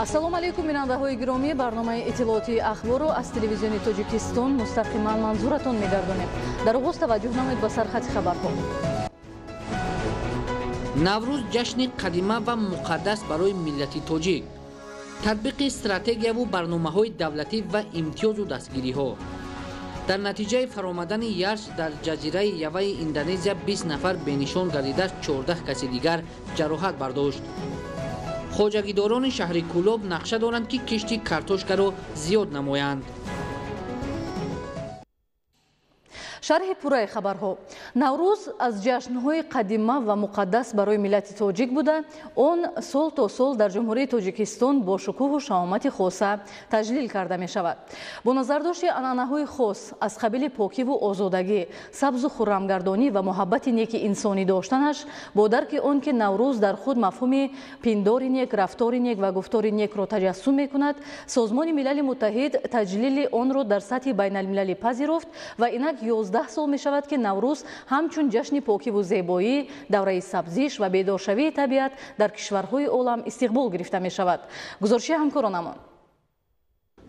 ассалому алайкум бинандаҳои гиромӣ, барномаи иттилооти ахборро аз телевизиони Тоҷикистон мустақиман манзуратон мегардонем. Дар оғоз таваҷҷӯҳ намоед ба сархати хабарҳо. наврӯз ҷашни қадима ва муқаддас барои миллати тоҷик. татбиқи стратегияву барномаҳои давлатӣ ва имтиёзу дастгириҳо. дар натиҷаи фаромадани ярш дар ҷазираи Яваи Индонезия 20 нафар бенишон гардида 14 каси дигар ҷароҳат бардошт. хоҷагидорони шаҳри Кӯлоб нақша доранд ки кишти картошкаро зиёд намоянд. шарҳи пурраи хабарҳо. наврӯз аз ҷашнҳои қадима ва муқаддас барои миллати тоҷик буда, он сол то сол дар ҷумҳурии Тоҷикистон бо шукӯҳу шаомати хоса таҷлил карда мешавад. бо назардошти анъанаҳои хос аз қабили покиву озодагӣ, сабзу хуррамгардонӣ ва муҳаббати неки инсонӣ доштанаш, бо дарки он ки наврӯз дар худ мафҳуми пиндори нек, рафтори нек ва гуфтори некро таҷассум мекунад, Созмони Милали Муттаҳид таҷлили онро дар сатҳи байналмилалӣ пазируфт ва инак 11 сол мешавад ки наврӯз ҳамчун ҷашни покиву зебоӣ, давраи сабзиш ва бедоршавии табиат дар кишварҳои олам истиқбол гирифта мешавад. гузориши ҳамкоронамон.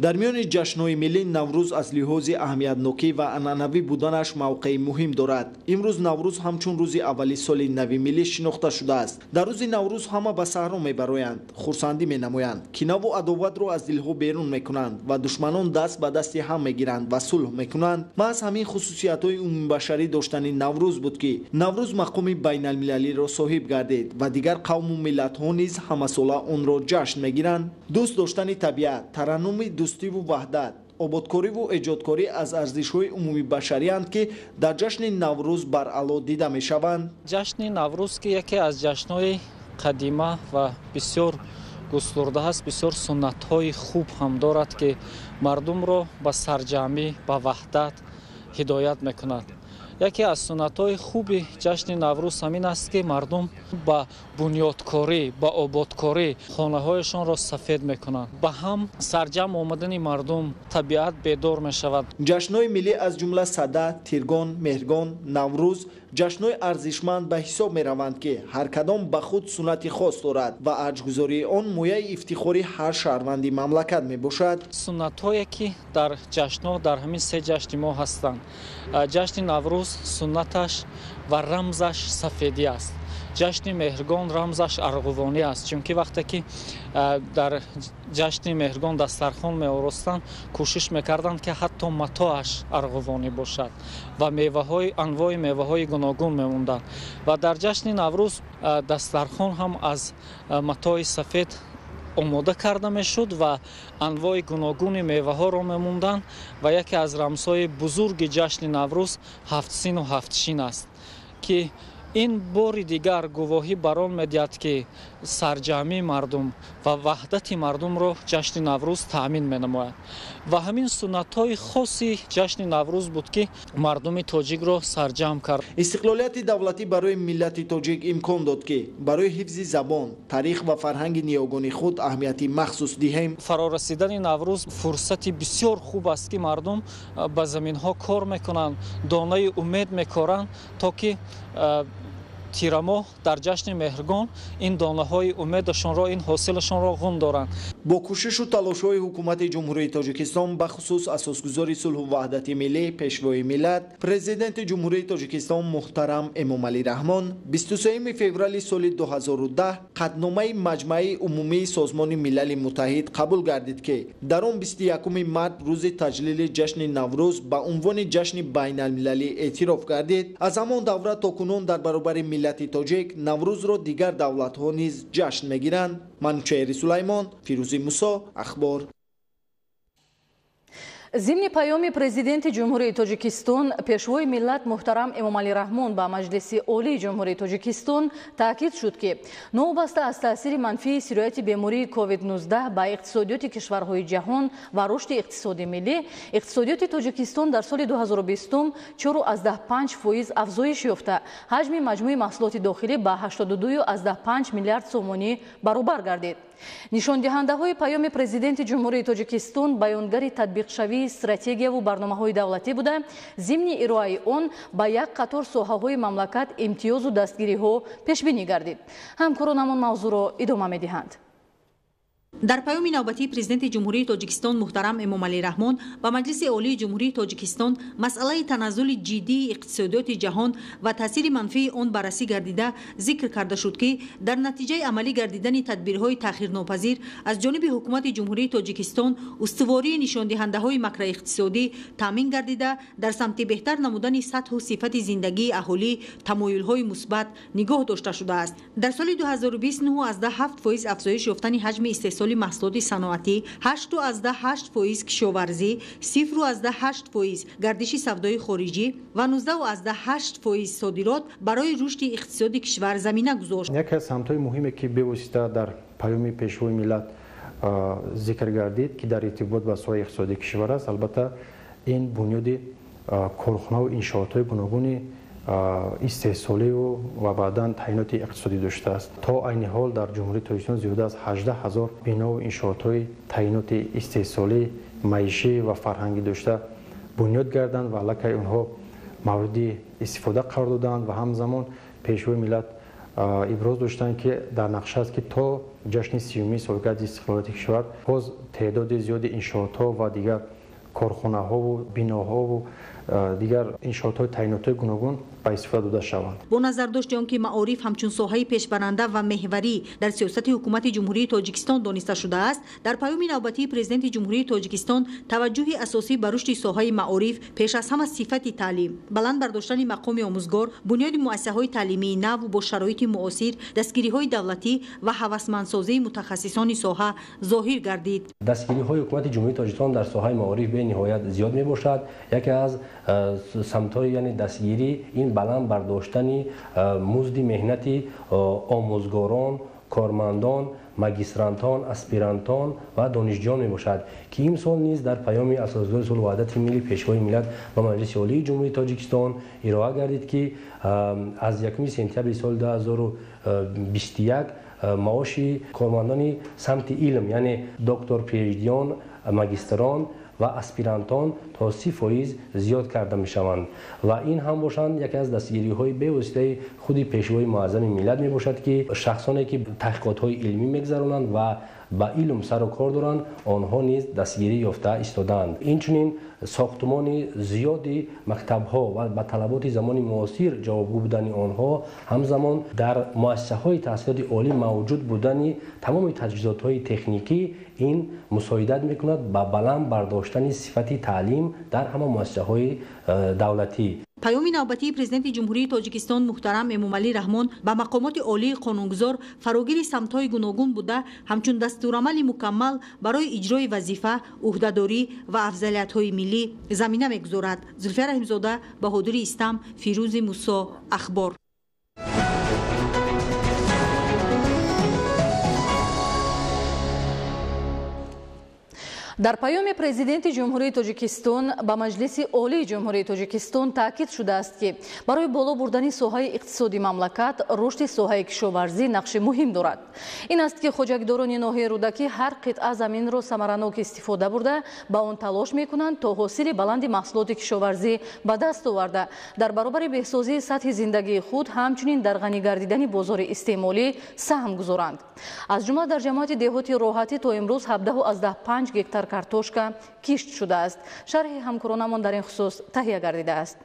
дар миёни ҷашнҳои миллӣ наврӯз аз лиҳози аҳамиятнокӣ ва анъанавӣ буданаш мавқеи муҳим дорад. имрӯз наврӯз ҳамчун рӯзи аввали соли нави миллӣ шинохта шудааст. дар рӯзи наврӯз ҳама ба саҳро мебароянд, хурсандӣ менамоянд, кинаву адоватро аз дилҳо берун мекунанд ва душманон даст ба дасти ҳам мегиранд ва сулҳ мекунанд. маҳз ҳамин хусусиятҳои умумибашарӣ доштани наврӯз буд ки наврӯз мақоми байналмилалиро соҳиб гардид ва дигар қавму миллатҳо низ ҳамасола онро ҷашн мегиранд. дӯст доштани табиат, тараннуми дӯстиву ваҳдат, ободкориву эҷодкорӣ аз арзишҳои умумибашарианд ки дар ҷашни наврӯз баръало дида мешаванд. ҷашни наврӯз ки яке аз ҷашнҳои қадима ва бисёр густурда ҳаст, бисёр суннатҳои хуб ҳам дорад ки мардумро ба сарҷамӣ, ба ваҳдат ҳидоят мекунад. яке аз суннатҳои хуби ҷашни наврӯз ҳамин аст ки мардум ба бунёдкорӣ, ба ободкорӣ хонаҳояшонро сафед мекунанд. ба ҳам сарҷам омадани мардум, табиат бедор мешавад. ҷашнҳои миллӣ аз ҷумла сада, тиргон, меҳргон, наврӯз ҷашнҳои арзишманд ба ҳисоб мераванд ки ҳар кадом ба худ суннати хос дорад ва арҷгузории он мояи ифтихори ҳар шаҳрванди мамлакат мебошад. суннатҳое ки дар ҷашнҳо, дар ҳамин се ҷашни мо ҳастанд. ҷашни наврӯз суннаташ ва рамзаш сафедӣ аст. ҷашни меҳргон рамзаш арғувонӣ аст, чунки вақте ки дар ҷашни меҳргон дастархон меоростанд, кӯшиш мекарданд ки ҳатто матоаш арғувонӣ бошад ва меваҳои анвои меваҳои гуногун мемонданд. ва дар ҷашни наврӯз дастархон ҳам аз матои сафед омода карда мешуд ва анвои гуногуни меваҳоро мемонданд ва яке аз рамзҳои бузурги ҷашни наврӯз ҳафтсину ҳафтшин аст ки ин бори дигар гувоҳӣ бар он медиҳад ки сарҷамии мардум ва ваҳдати мардумро ҷашни наврӯз таъмин менамояд. ва ҳамин суннатҳои хоси ҷашни наврӯз буд ки мардуми тоҷикро сарҷам кард. истиқлолияти давлатӣ барои миллати тоҷик имкон дод ки барои ҳифзи забон, таърих ва фарҳанги ниёгони худ аҳамияти махсус диҳем. фарорасидани наврӯз фурсати бисёр хуб аст ки мардум ба заминҳо кор мекунанд, донаи умед мекоранд, то ки тирамоҳ дар ҷашни меҳргон ин донаҳои умедашонро, ин ҳосилашонро ғун доранд. бо кӯшишу талошҳои ҳукумати ҷумҳурии Тоҷикистон бахусус асосгузори сулҳу ваҳдати миллӣ, пешвои миллат, президенти ҷумҳурии Тоҷикистон муҳтарам Эмомалӣ Раҳмон 23 феврали соли 2010 қадномаи маҷмаи умумии Созмони Милали Муттаҳид қабул гардид ки дар он 21 март рӯзи таҷлили ҷашни наврӯз ба унвони ҷашни байналмилалӣ эътироф гардид. аз ҳамон давра то кунун дар баробари миллати тоҷик наврӯзро дигар давлатҳо низ ҷашн мегиранд. манучаери Сулаймон, Фирӯзи Мусо, ахбор. зимни паёми президенти ҷумҳурии Тоҷикистон пешвои миллат муҳтарам Эмомалӣ Раҳмон ба Маҷлиси олии ҷумҳурии Тоҷикистон таъкид шуд ки новобаста аз таъсири манфии сирояти бемории COVID-19 ба иқтисодиёти кишварҳои ҷаҳон ва рушди иқтисоди миллӣ, иқтисодиёти Тоҷикистон дар соли 2020 4,5% афзоиш ёфта, ҳаҷми маҷмӯи маҳсулоти дохилӣ ба 82,5 миллиард сомонӣ баробар гардид. нишондиҳандаҳои паёми президенти ҷумҳурии Тоҷикистон баёнгари татбиқшавии стратегияву барномаҳои давлатӣ буда, зимни ироаи он ба як қатор соҳаҳои мамлакат имтиёзу дастгириҳо пешбинӣ гардид. ҳамкоронамон мавзӯъро идома медиҳанд. در پیام نوبتی پرزیدنت جمهوری تاجیکستان محترم امامعلی رحمان با مجلس عالی جمهوری تاجیکستان مسئله تنزل جدی اقتصادیات جهان و تاثیر منفی آن بررسی گردیده ذکر کرده شد که در نتیجه عملی گردیدن تدبیرهای تأخیرناپذیر از جانب حکومت جمهوری تاجیکستان استواری نشان دهنده‌های ماکرو اقتصادی تامین گردیده در سمت بهتر نمودن سطح و صفت زندگی اهالی تمایل‌های مثبت نگاه داشته شده است. در سال 2029 از 7% افزایش یافتن حجم استحصال محصولات صنعتی، 8.8% کشاورزی، 0.8% گردش سودای خارجی و 19.8% صادرات برای رشد اقتصادی کشور زمینه گذاشت. یکی از سمت‌های مهمی که به واسطه در پیام پیشروی ملت ذکر گردید که در ارتباط با سوی اقتصادی کشور است، البته این بنیاد کارخانه و انشاءات گوناگون استحصالی و بعداً تعیینات اقتصادی داشته است. تا عین حال در جمهوری تاجیکستان زیاده از 18,000 بنا و انشاءات تعیینات استحصالی، معیشی و فرهنگی داشته بنیاد گردند و علاقه آنها مورد استفاده قرار دادند و همزمان پیشروی ملت ابراز داشتند که در نقشه است که تا جشن 30 سالگرد استقلالیت کشور باز تعداد زیاد انشاءات و دیگر کارخانه ها و بناها و دیگر انشاءات های تعیینات گوناگون به استفاده داده شوند. با نظر داشت آنکه معارف همچون ساحه پیشبرنده و محوری در سیاست حکومت جمهوری تاجیکستان دانسته شده است، در پیام نوبتی پرزیدنت جمهوری تاجیکستان توجه اساسی بر رشد ساحه معارف پیش از همه صفت تعلیم، بلند برداشتن مقام آموزگار، بنیاد مؤسسه‌های تعلیمی نو با شرایط معاصر، دستگیری‌های دولتی و هوسمندسازی متخصصان ساحه ظاهر گردید. دستگیری‌های حکومت جمهوری تاجیکستان در ساحه معارف به نهایت زیاد می‌باشد. یکی از سمت‌های یعنی دستگیری این بلند برداشتن مزد مهنتی آموزگاران، کارمندان، ماجسترانتان، اسپیرانتان و دانشجویان می باشد که این سال نیز در پیام اساسدار اصول وحدت ملی پیشروی ملت و مجلس عالی جمهوری تاجیکستان ارائه گردید که از 1 سپتامبر سال 2021 معاش کارمندان سمت علم یعنی دکتر پیشدیان، ماجستران و اسپیرانتان تا 30% زیاد کرده می شوند و این هم باشند یکی از دستگیری های به واسطه خود پیشروی معظم ملت می باشد که شخصانی که تحقیقات های علمی میگذرانند و با علم سر و کار دارند آنها نیز دستگیری یافته ایستادند. اینچنین ساختمان زیادی مکتب ها و با طلبات زمان معاصر جوابگو بودن آنها همزمان در مؤسسه های تحصیلات عالی موجود بودن تمام تجهیزات های تکنیکی این مساعدت میکند با بلند برداشتن صفت تعلیم در همه مؤسسه های دولتی. پیام نوبتی پرزیدنت جمهوری تاجیکستان محترم امامعلی رحمان با مقامات عالی قانونگذار فراگیر سمت‌های گوناگون بوده همچون دستورالعمل مکمل برای اجرای وظیفه، عهدهداری و افضلیت‌های ملی زمینه می‌گذارد. زلفیه رحیم‌زاده، بهادر استم، فیروز موسی، اخبار. در پیام پرزیدنت جمهوری تاجیکستان با مجلس عالی جمهوری تاجیکستان تاکید شده است که برای بالا بردن ساحه اقتصادی مملکت رشد ساحه کشاورزی نقش مهم دارد. این است که خوجکداران ناحیه رودکی هر قطعه زمین را ثمرناک استفاده برده با آن تلاش میکنند تا حاصل بلند محصولات کشاورزی به دست آورده در برابر بهسازی سطح زندگی خود همچنین در غنی گردیدن بازار استعمالی سهم گذارند. از جمله در جماعت دهاتی راحتی تا امروز 17.5 گکتار کارتوشکا کشت شده است. شرح همکارانمان در این خصوص تهیه گردیده است.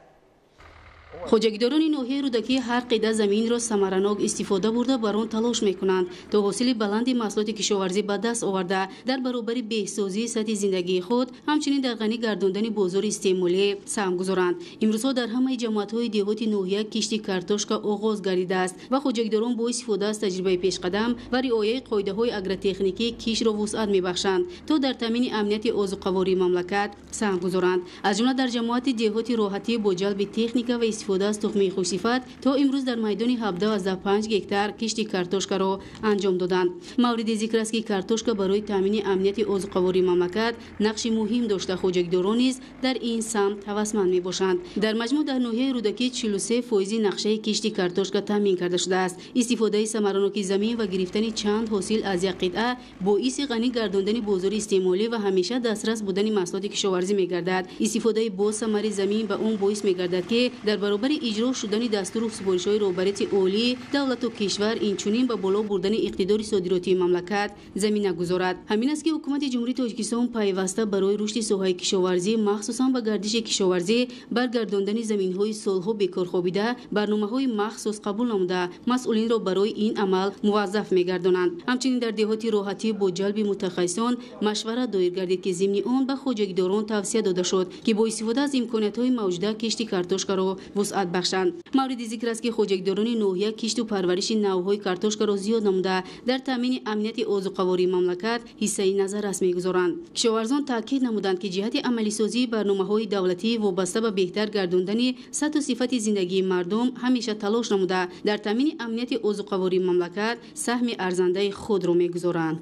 خوجکداران ناحیه رودکی هر قطعه زمین را ثمرناک استفاده برده بر آن تلاش میکنند تا حاصل بلند محصولات کشاورزی به دست آورده در برابر بهسازی سطح زندگی خود همچنین در غنی گرداندن بازار استعمالی سهم گذارند. امروزها در همه جماعت‌های دهات ناحیه کشت کارتوشکا آغاز گردیده است و خوجکداران با استفاده از تجربه پیشقدم و رعایت قاعده‌های آگروتکنیکی کشت را وسعت میبخشند تا در تامین امنیت آذوقه‌واری مملکت سهم گذارند. از جمله در جماعت دهات راحتی با جلب تکنیک و استفاده از تخم خوشصفت تا امروز در میدان 17.5 گکتار کشت کارتوشکا را انجام دادند. مورد ذکر است که کارتوشکا برای تامین امنیت آذوقه‌واری مملکت نقش مهم داشته خوجکداران نیز در این سمت هوسمند میباشند. در مجموع در ناحیه رودکی 43% نقشه کشت کارتوشکا تامین کرده شده است. استفاده ثمرناک زمین و گرفتن چند حاصل از یک قطعه باعث غنی گرداندن بازار استعمالی و همیشه دسترس بودن محصولات کشاورزی میگردد. استفاده با ثمر زمین به اون باعث میگردد که در баробари иҷро шудани дастуру супоришҳои роҳбарияти олии давлату кишвар инчунин ба боло бурдани иқтидори содиротии мамлакат замина гузорад. ҳамин аст ки ҳукумати ҷумҳурии Тоҷикистон пайваста барои рушди соҳаи кишоварзӣ махсусан ба гардиши кишоварзӣ баргардондани заминҳои солҳо бекорхобида барномаҳои махсус қабул намуда масъулинро барои ин амал муваззаф мегардонанд. ҳамчунин дар деҳоти роҳатӣ бо ҷалби мутахассисон машвара доир гардид ки зимни он ба хоҷагидорон тавсия дода шуд ки бо истифода аз имкониятҳои мавҷуда кишти картошкаро вусъат бахшанд. мавриди зикр аст ки хоҷагидорони ноҳия кишту парвариши навъҳои картошкаро зиёд намуда дар таъмини амнияти озуқавории мамлакат ҳиссаи назаррас мегузоранд. кишоварзон таъкид намуданд ки ҷиҳати амалисозии барномаҳои давлатӣ вобаста ба беҳтар гардондани сатҳу сифати зиндагии мардум ҳамеша талош намуда дар таъмини амнияти озуқавории мамлакат саҳми арзандаи худро мегузоранд.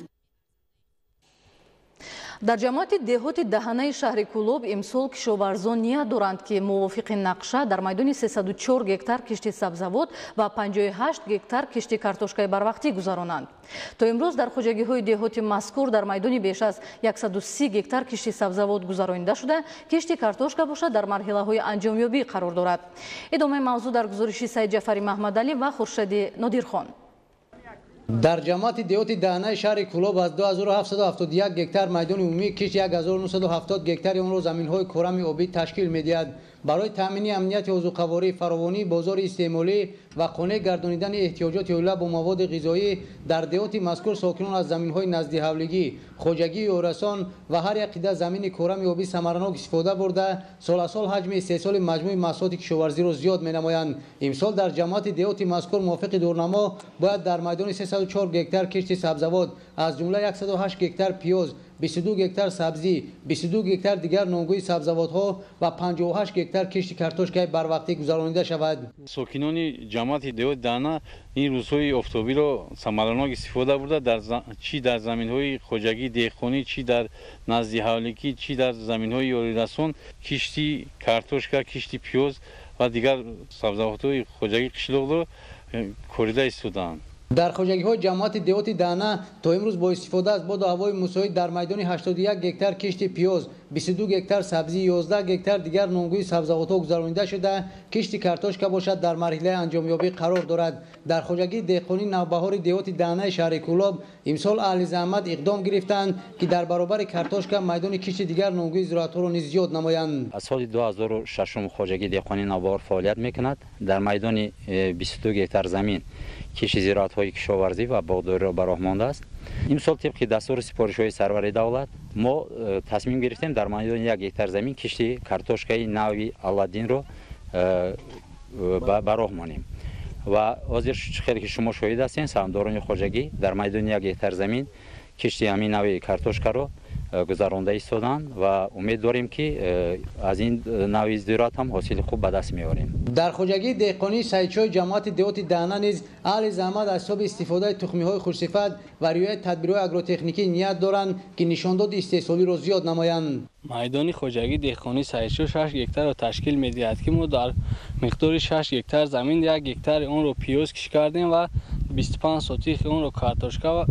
дар ҷамоати деҳоти даҳанаи шаҳри Кӯлоб имсол кишоварзон ният доранд ки мувофиқи нақша дар майдони 304 гектар кишти сабзавот ва 58 гектар кишти картошкаи барвақтӣ гузаронанд. то имрӯз дар хоҷагиҳои деҳоти мазкур дар майдони беш аз 130 гектар кишти сабзавот гузаронида шуда, кишти картошка бошад дар марҳилаҳои анҷомёбӣ қарор дорад. идомаи мавзӯъ дар гузориши Саид Ҷафари Маҳмадалӣ ва Хуршеди Нодирхон. дар ҷамоати деҳоти даҳанаи шаҳри Кӯлоб аз 2771 гектар майдони умумии кишти 1970 гектари онро заминҳои кӯрами обӣ ташкил медиҳад. барои таъмини амнияти озуқаворӣ, фаровонии бозори истеъмолӣ ва қонеъ гардонидани эҳтиёҷоти оила бо маводи ғизоӣ дар деҳоти мазкур сокинон аз заминҳои назди хоҷагии Орасон ва ҳар як қида замини кӯрами обӣ самаранок истифода бурда соласол ҳаҷми истеҳсоли маҷмӯи маҳсулоти кишоварзиро зиёд менамоянд. имсол дар ҷамоати деҳоти мазкур мувофиқи дурнамо бояд дар майдони 304 гектар кишти сабзавот аз ҷумла 108 гектар пиёз, 22 гектар сабзӣ, 22 гектар дигар нонгӯи сабзавотҳо ва 58 гектар кишти картошкаи барвақтӣ гузаронида шавад. сокинони ҷамоати деҳоти даҳана ин рӯзҳои офтобиро самаранок истифода бурда чӣ дар заминҳои хоҷагӣ деҳқонӣ, чӣ дар назди ҳавликӣ, чӣ дар заминҳои ёрирасон кишти картошка, кишти пиёз ва дигар сабзавотҳои хоҷагӣ қишлоқро корида истодаанд. дар хоҷагиҳои ҷамоати деҳоти даҳана то имрӯз бо истифода аз боду ҳавои мусоид дар майдони 81 гектар кишти пиёз, 22 гектар сабзӣ, 11 гектар дигар нонгӯи сабзавотҳо гузаронида шуда, кишти картошка бошад дар марҳилаи анҷомёбӣ қарор дорад. дар хоҷагии деҳқонӣ навбаҳори деҳоти даҳанаи шаҳри Кӯлоб имсол аҳли заҳмат иқдом гирифтанд ки дар баробари картошка майдони кишти дигар нонгӯи зироатҳоро низ зиёд намоянд. аз соли 2006 хоҷагии деҳқонӣ навбаҳор фаъолият мекунад. дар майдони 22 гектар замин кишти зироатҳои кишоварзӣ ва боғдориро ба роҳ мондааст. имсол тибқи дастури сипоришҳои сарвари давлат мо тасмим гирифтем дар майдони 1 гектар замин кишти картошкаи нави Аладдинро ба роҳ монем ва ҳозир хеле ки шумо шоҳид ҳастем, саҳмдорони хоҷагӣ дар майдони 1 гектар замин кишти ҳамин нави картошкаро гузаронда истоданд ва умед дорем ки аз ин нави зироат ҳам ҳосили хуб ба даст меорем. дар хоҷагии деҳқонӣ сайдчои ҷамоати деҳоти даҳана низ аҳли заҳмат аз ҳисоби истифодаи тухмиҳои хушсифат ва риояи тадбирҳои агротехникӣ ният доранд ки нишондоди истеҳсолиро зиёд намоянд. майдони хоҷагии деҳқонӣ сайдчо 6 гектарро ташкил медиҳад ки мо дар миқдори 6 гектар замин 1 гектари онро пиёз киш кардем ва 25 сотихи онро картошка ва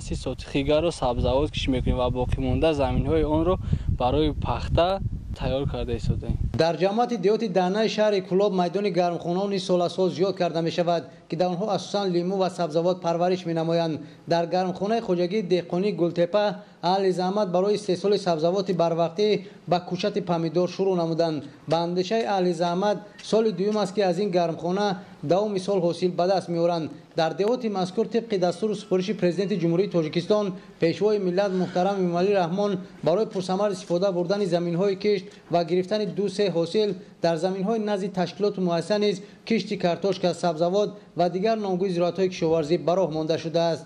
30 сотихи дигарро сабзавот киш мекунем ва боқимонда заминҳои онро барои пахта тайёр карда истодаем. дар ҷамоати деҳоти даҳанаи шаҳри Кӯлоб майдони гармхонаҳо низ соласол зиёд карда мешавад ки дар онҳо асосан лимӯ ва сабзавот парвариш менамоянд. дар гармхонаи хоҷагии деҳқонӣ Гултепа аҳли заҳмат барои истеҳсоли сабзавоти барвақтӣ ба кӯчати помидор шурӯъ намуданд. ба андешаи аҳли заҳмат соли дуюм аст ки аз ин гармхона давоми сол ҳосил ба даст меоранд. дар деҳоти мазкур тибқи дастуру супориши президенти ҷумҳурии Тоҷикистон пешвои миллат муҳтарам Эмомалӣ Раҳмон барои пурсамар истифода бурдани заминҳои кишт ва гирифтани 2-3 ҳосил дар заминҳои назди ташкилоту муайяссар низ кишти картошка, сабзавот ва дигар нongӯи зироатҳои кишоварзӣ ба роҳ монда шудааст.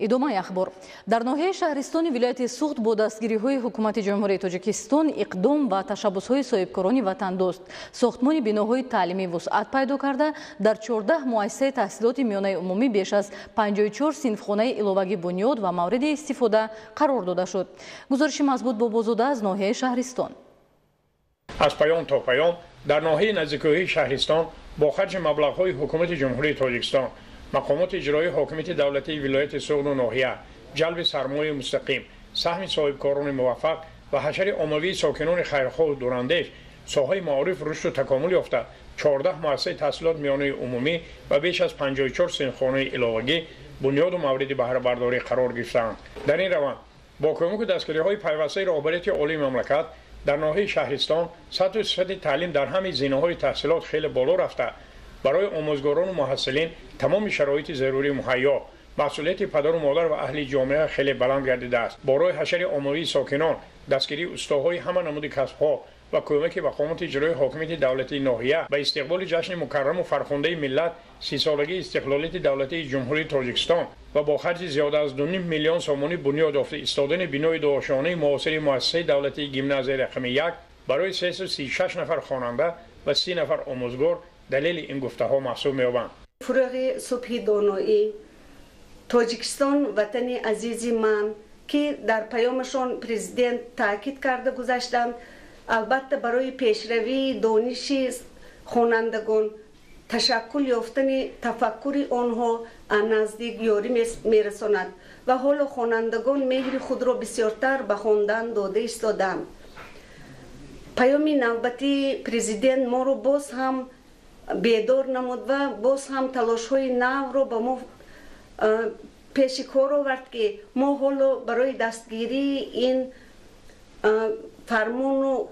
идомаи ахбор. дар ноҳияи шаҳристони вилояти Суғд бо дастгириҳои ҳукумати ҷумҳурии Тоҷикистон иқдом ва ташаббусҳои соҳибкорони ватандӯст сохтмони биноҳои таълимӣ вусъат пайдо карда дар 14 муассисаи таҳсилоти миёнаи умумӣ беш аз 54 синфхонаи иловагӣ бунёд ва мавриди истифода қарор дода шуд. гузориши мазбут бо Бозода аз ноҳияи шаҳристон. аз паём то паём дар ноҳияи наздикоии шаҳристон бо харҷи маблағҳои ҳукумати ҷумҳурии Тоҷикистон мақомоти иҷроии ҳокимияти давлатии вилояти Суғду ноҳия ҷалби сармояи мустақим, саҳми соҳибкорони муваффақ ва ҳашари оммавии сокинони хайрхоҳу дурандеш соҳаи маориф рушду такомул ёфта 14 муассисаи таҳсилот миёнаи умумӣ ва беш аз 54 синфхонаи иловагӣ бунёду мавриди баҳрабардорӣ қарор гирифтаанд. дар ин раванд бо кӯмаки дастгириҳои пайвастаи роҳбарияти олии мамлакат дар ноҳияи шаҳристон сатҳу сифати таълим дар ҳамаи зинаҳои таҳсилот хеле боло рафта барои омӯзгорону муҳассилин тамоми шароити зарурӣ муҳайё масъулияти падару модар ва аҳли ҷомеа хеле баланд гардидааст. бо роҳи ҳашари оммавии сокинон дастгирии устоҳои ҳама намуди касбҳо ва кӯмаки мақомоти иҷроии ҳокимияти давлатии ноҳия ба истиқболи ҷашни мукарраму фархондаи миллат 30-солагии истиқлолияти давлатии ҷумҳурии тоҷикистон ва бо харҷи зиёда аз 2.5 миллион сомонӣ бунёд ёфта истодани бинои дуошонаи муосири муассисаи давлатии гимназияи рақами 1 барои 336 нафар хонанда ва 30 нафар омӯзгор далели ин гуфтаҳо маҳсуб меёбанд. фурӯғи субҳи доноӣ тоҷикистон ватани азизи ман ки дар паёмашон президент таъкид карда гузаштанд албатта барои пешравии дониши хонандагон ташаккул ёфтани тафаккури онҳо наздик ёрӣ мерасонад ва ҳоло хонандагон меҳри худро бисёртар ба хондан дода истоданд. паёми навбати президент моро боз ҳам бедор намуд ва боз ҳам талошҳои навро ба мо пеши кор овард ки мо ҳоло барои дастгирии ин фармону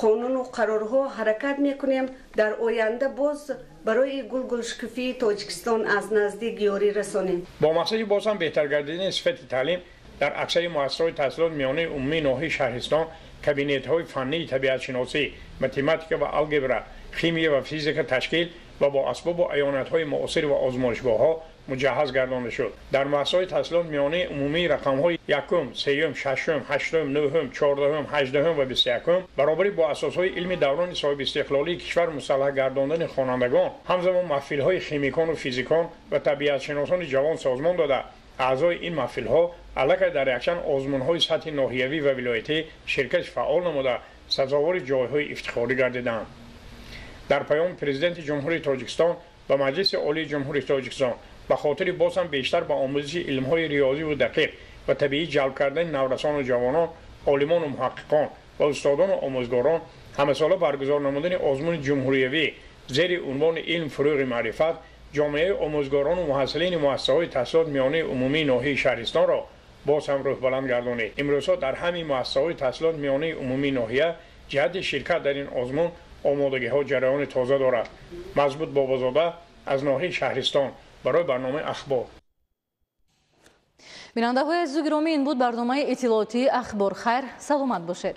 қонуну қарорҳо ҳаракат мекунем. дар оянда боз барои гулгулшукуфии тоҷикистон аз наздик ёрӣ расонем. бо мақсади боз ҳам беҳтар гардидани сифати таълим дар аксари муассисаҳои таҳсилот миёнаи умумии ноҳияи шаҳристон кабинетҳои фаннии табиатшиносӣ математика ва алгебра химия ва физика ташкил ва бо асбобу аёнатҳои муосир ва озмоишгоҳҳо муҷаҳҳаз гардонда шуд. дар муассисаҳои таҳсилот миёнаи умумии рақамҳои 1, 3, 6, 8, 9, 14, 18 ва 21 баробари бо асосҳои илми даврони соҳиби истиқлолии кишвар мусаллаҳ гардондани хонандагон ҳамзамон маҳфилҳои химикону физикон ва табиатшиносони ҷавон созмон дода аъзои ин маҳфилҳо аллакай дар якчанд озмунҳои сатҳи ноҳиявӣ ва вилоятӣ ширкати фаъол намуда сазовори ҷойҳои ифтихорӣ гардиданд. дар паём президенти ҷумҳурии тоҷикистон ба маҷлиси олии ҷумҳурии тоҷикистон ба хотири боз ҳам бештар ба омӯзиши илмҳои риёзиву дақиқ ва табиӣ ҷалб кардани наврасону ҷавонон олимону муҳаққиқон ва устодону омӯзгорон ҳамасола баргузор намудани озмуни ҷумҳуриявӣ зери унвони илм фурӯғи маърифат ҷомеаи омӯзгорону муҳассилини муассисаҳои таҳсилот миёнаи умумии ноҳияи шаҳристонро боз ҳам рӯҳбаланд гардонид. имрӯзҳо дар ҳамаи муассисаҳои таҳсилот миёнаи умумии ноҳия ҷиҳати ширкат дар ин озмун омодагиҳо ҷараёни тоза дорад. мазбут бобозода аз ноҳияи шаҳристон барои барномаи ахбор. бинандаҳои азизу гиромӣ, ин буд барномаи иттилоотии ахбор. хайр, саломат бошед.